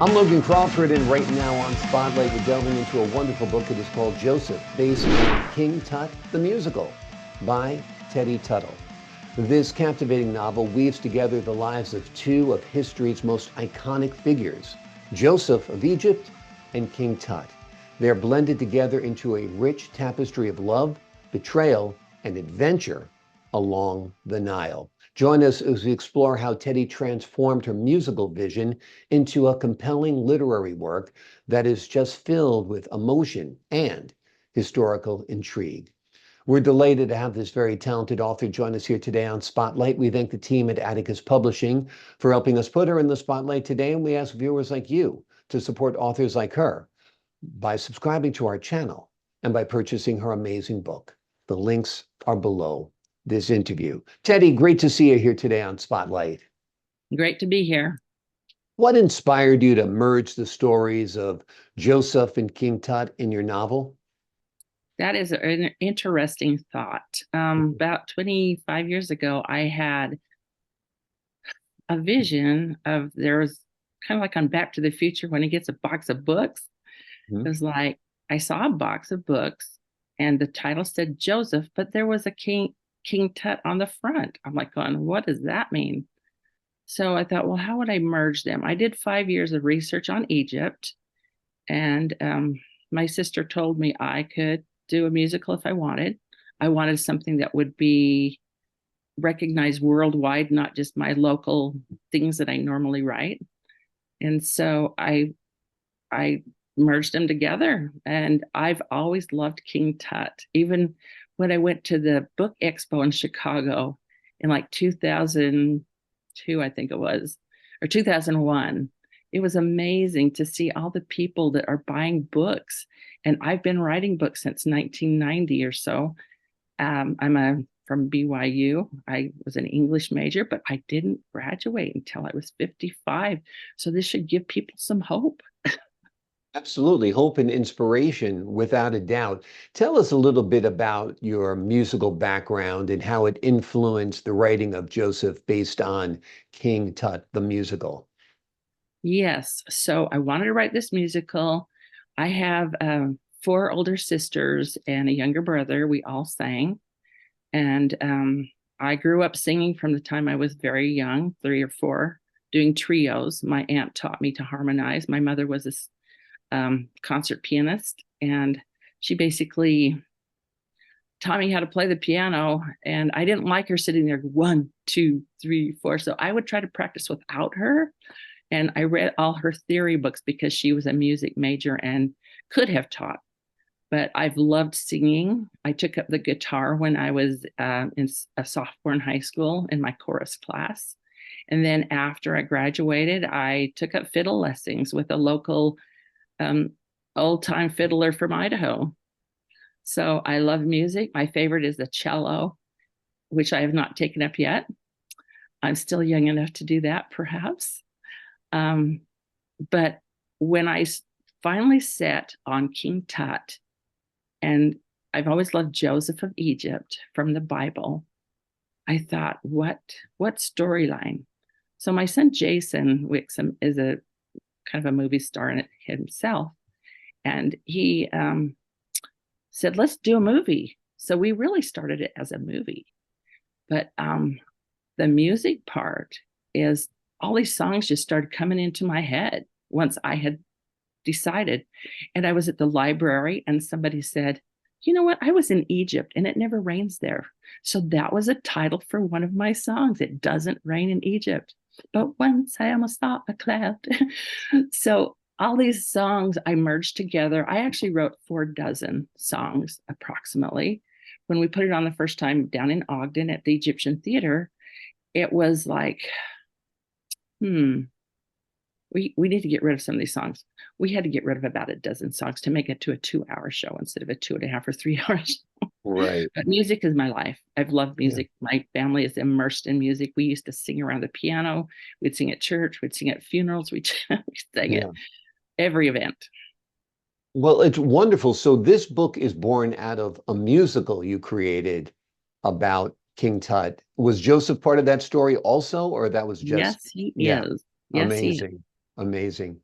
I'm Logan Crawford, and right now on Spotlight, we're delving into a wonderful book. It is called Joseph, based on King Tut the Musical by Tedi Tuttle. This captivating novel weaves together the lives of two of history's most iconic figures, Joseph of Egypt and King Tut. They're blended together into a rich tapestry of love, betrayal, and adventure along the Nile. Join us as we explore how Tedi transformed her musical vision into a compelling literary work that is just filled with emotion and historical intrigue. We're delighted to have this very talented author join us here today on Spotlight. We thank the team at Atticus Publishing for helping us put her in the spotlight today, and we ask viewers like you to support authors like her by subscribing to our channel and by purchasing her amazing book. The links are below this interview. Tedi, great to see you here today on Spotlight. Great to be here. What inspired you to merge the stories of Joseph and King Tut in your novel? That is an interesting thought. About 25 years ago, I had a vision of there was kind of like on Back to the Future when he gets a box of books. Mhm. It was like I saw a box of books and the title said Joseph, but there was a King Tut on the front. I'm like going, what does that mean? So I thought, well, how would I merge them? I did 5 years of research on Egypt, and my sister told me I could do a musical if I wanted. I wanted something that would be recognized worldwide, not just my local things that I normally write. And so I merged them together, and I've always loved King Tut. Even when I went to the book expo in Chicago in like 2002, I think it was, or 2001, it was amazing to see all the people that are buying books. And I've been writing books since 1990 or so. I'm from BYU. I was an English major, but I didn't graduate until I was 55. So this should give people some hope. Absolutely. Hope and inspiration, without a doubt. Tell us a little bit about your musical background and how it influenced the writing of Joseph based on King Tut the Musical. Yes. So I wanted to write this musical. I have four older sisters and a younger brother. We all sang. And I grew up singing from the time I was very young, 3 or 4, doing trios. My aunt taught me to harmonize. My mother was a concert pianist, and she basically taught me how to play the piano. And I didn't like her sitting there, 1, 2, 3, 4. So I would try to practice without her. And I read all her theory books because she was a music major and could have taught. But I've loved singing. I took up the guitar when I was in a sophomore in high school in my chorus class. And then after I graduated, I took up fiddle lessons with a local old time fiddler from Idaho. So I love music. My favorite is the cello, which I have not taken up yet. I'm still young enough to do that, perhaps. Um, but when I finally set on King Tut, and I've always loved Joseph of Egypt from the Bible, I thought, what storyline? So my son Jason Wixom is a kind of a movie star in it himself, and he said, "Let's do a movie." So we really started it as a movie, but the music part is all these songs just started coming into my head once I had decided. And I was at the library and somebody said, you know what? I was in Egypt and it never rains there. So that was a title for one of my songs. It doesn't rain in Egypt, but once I almost saw a cloud. So all these songs I merged together. I actually wrote 4 dozen songs approximately. When we put it on the first time down in Ogden at the Egyptian Theater, it was like, we need to get rid of some of these songs. We had to get rid of about 12 songs to make it to a 2-hour show instead of a 2.5 or 3 hour show. Right. But music is my life. I've loved Yeah. music. My family is immersed in music. We used to sing around the piano. We'd sing at church. We'd sing at funerals. We sang at Yeah. every event. Well, it's wonderful. So this book is born out of a musical you created about King Tut. Was Joseph part of that story also, or that was just, Yes, he yeah, is. Yes, he is. amazing. Amazing.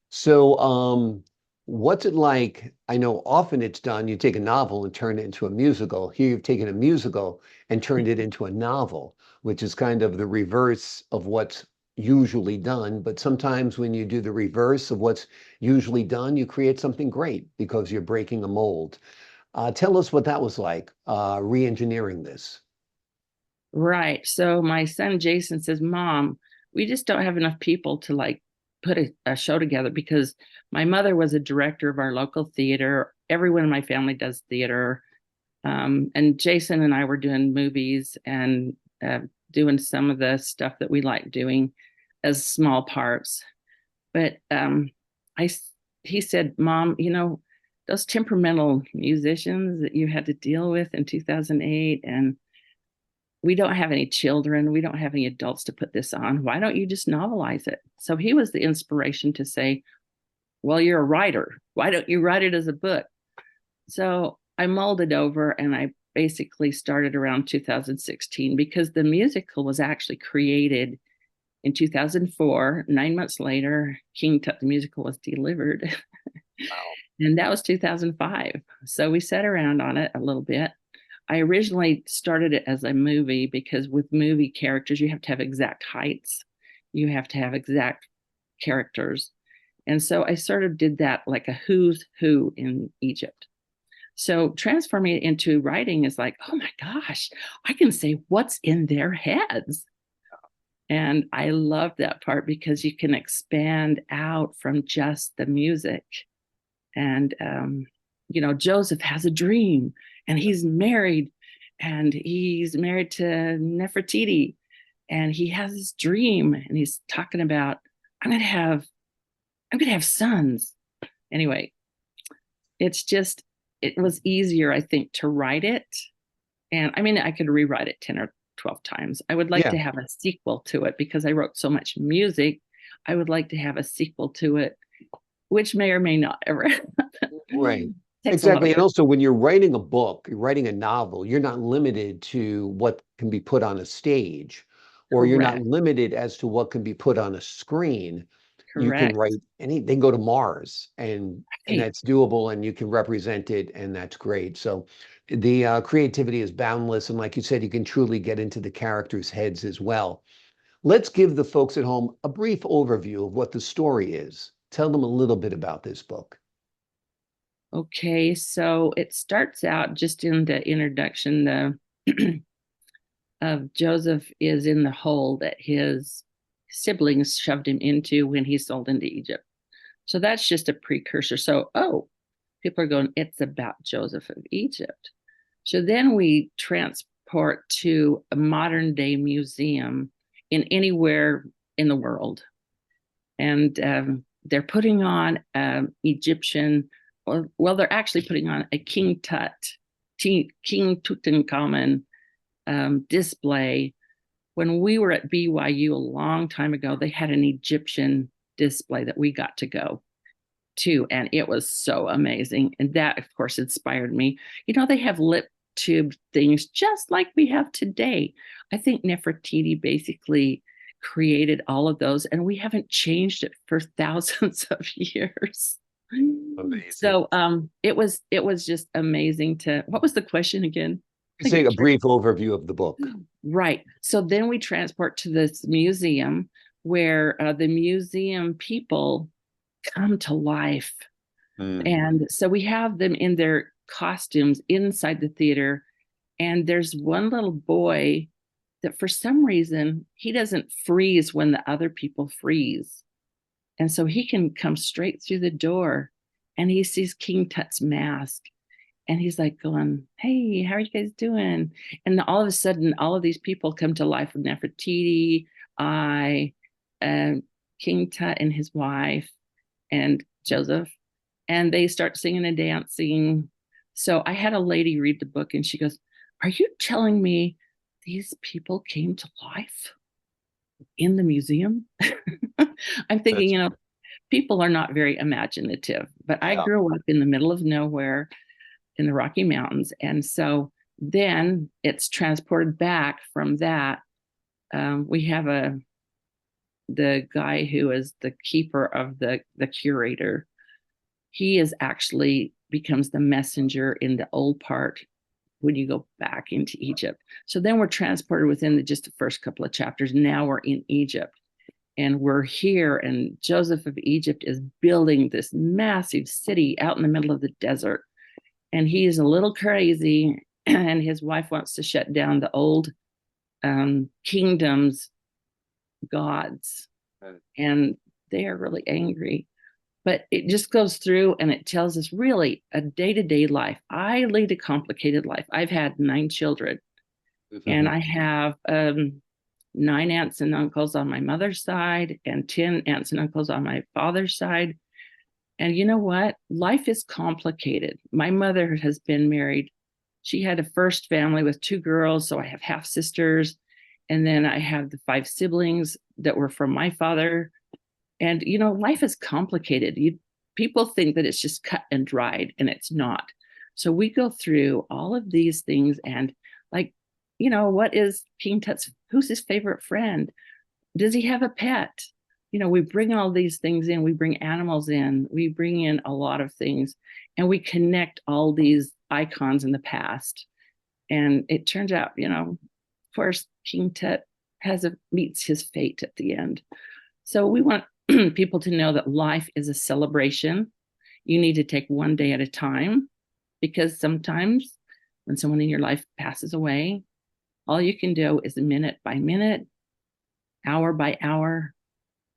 So, what's it like? I know often it's done, you take a novel and turn it into a musical. Here you've taken a musical and turned it into a novel, which is kind of the reverse of what's usually done. But sometimes when you do the reverse of what's usually done, you create something great because you're breaking a mold. Tell us what that was like, re-engineering this. Right. So my son Jason says, Mom, we just don't have enough people to like put a show together because my mother was a director of our local theater. Everyone in my family does theater. And Jason and I were doing movies and doing some of the stuff that we like doing as small parts. But I, he said, Mom, you know, those temperamental musicians that you had to deal with in 2008, and we don't have any children, we don't have any adults to put this on. Why don't you just novelize it? So he was the inspiration to say, well, you're a writer. Why don't you write it as a book? So I mulled it over and I basically started around 2016 because the musical was actually created in 2004. 9 months later, King Tut the Musical was delivered. Wow. And that was 2005. So we sat around on it a little bit. I originally started it as a movie because with movie characters, you have to have exact heights, you have to have exact characters. And so I sort of did that like a who's who in Egypt. So transforming it into writing is like, oh my gosh, I can say what's in their heads. And I love that part because you can expand out from just the music. And, you know, Joseph has a dream and he's married to Nefertiti. And he has this dream and he's talking about, I'm going to have sons. Anyway, it's just, it was easier, I think, to write it. And I mean, I could rewrite it 10 or 12 times. I would like Yeah, to have a sequel to it because I wrote so much music. I would like to have a sequel to it, which may or may not ever right. happen. Takes a lot of Exactly. And work. also, when you're writing a book, you're writing a novel, you're not limited to what can be put on a stage, or you're not Correct. limited as to what can be put on a screen. You can write Correct. they can go to Mars and Right. that's doable and you can represent it and that's great. So the creativity is boundless. And like you said, you can truly get into the characters' heads as well. Let's give the folks at home a brief overview of what the story is. Tell them a little bit about this book. Okay. So it starts out just in the introduction. The of Joseph is in the hole that his siblings shoved him into when he sold into Egypt. So that's just a precursor. So, oh, people are going, it's about Joseph of Egypt. So then we transport to a modern day museum in anywhere in the world. And they're putting on Egyptian, or well, they're actually putting on a King Tut, King Tutankhamun display. When we were at BYU a long time ago, they had an Egyptian display that we got to go to, and it was so amazing. And that, of course, inspired me. You know, they have lip tube things just like we have today. I think Nefertiti basically created all of those, and we haven't changed it for thousands of years. Amazing. So it was just amazing to what was the question again? I think Say it a carried. brief overview of the book. Right. So then we transport to this museum where the museum people come to life. Mm. And so we have them in their costumes inside the theater. And there's one little boy that for some reason he doesn't freeze when the other people freeze. And so he can come straight through the door and he sees King Tut's mask and he's like going, hey, how are you guys doing? And all of a sudden, all of these people come to life with Nefertiti, I, uh, King Tut and his wife, and Joseph, and they start singing and dancing. So I had a lady read the book and she goes, are you telling me these people came to life in the museum? I'm thinking, That's you know, people are not very imaginative, but I yeah. grew up in the middle of nowhere in the Rocky Mountains. And so then it's transported back from that. We have a the guy who is the keeper of the curator, he is actually becomes the messenger in the old part when you go back into Egypt. So then we're transported within just the first couple of chapters. Now we're in Egypt and we're here, and Joseph of Egypt is building this massive city out in the middle of the desert. And he's a little crazy, and his wife wants to shut down the old kingdom's gods. And they are really angry. But it just goes through and it tells us really a day-to-day life. I lead a complicated life. I've had 9 children, and I have 9 aunts and uncles on my mother's side and 10 aunts and uncles on my father's side. And you know what? Life is complicated. My mother has been married. She had a first family with 2 girls, so I have half sisters. And then I have the 5 siblings that were from my father. And, you know, life is complicated. People think that it's just cut and dried, and it's not. So we go through all of these things and, like, you know, what is King Tut's, who's his favorite friend? Does he have a pet? You know, we bring all these things in. We bring animals in. We bring in a lot of things, and we connect all these icons in the past. And it turns out, you know, of course, King Tut meets his fate at the end. So we want people to know that life is a celebration. You need to take one day at a time, because sometimes when someone in your life passes away, all you can do is minute by minute, hour by hour,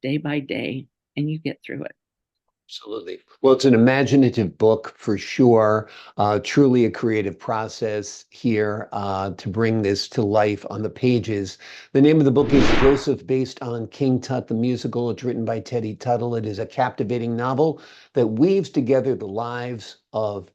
day by day, and you get through it. Absolutely. Well, it's an imaginative book for sure. Truly a creative process here to bring this to life on the pages. The name of the book is Joseph, based on King Tut the Musical. It's written by Tedi Tuttle. It is a captivating novel that weaves together the lives of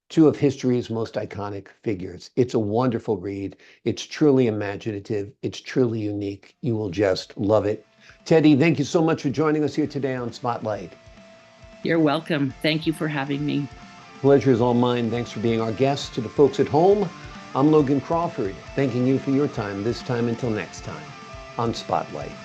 2 of history's most iconic figures. It's a wonderful read. It's truly imaginative. It's truly unique. You will just love it. Tedi, thank you so much for joining us here today on Spotlight. You're welcome. Thank you for having me. Pleasure is all mine. Thanks for being our guest. To the folks at home, I'm Logan Crawford, thanking you for your time this time until next time on Spotlight.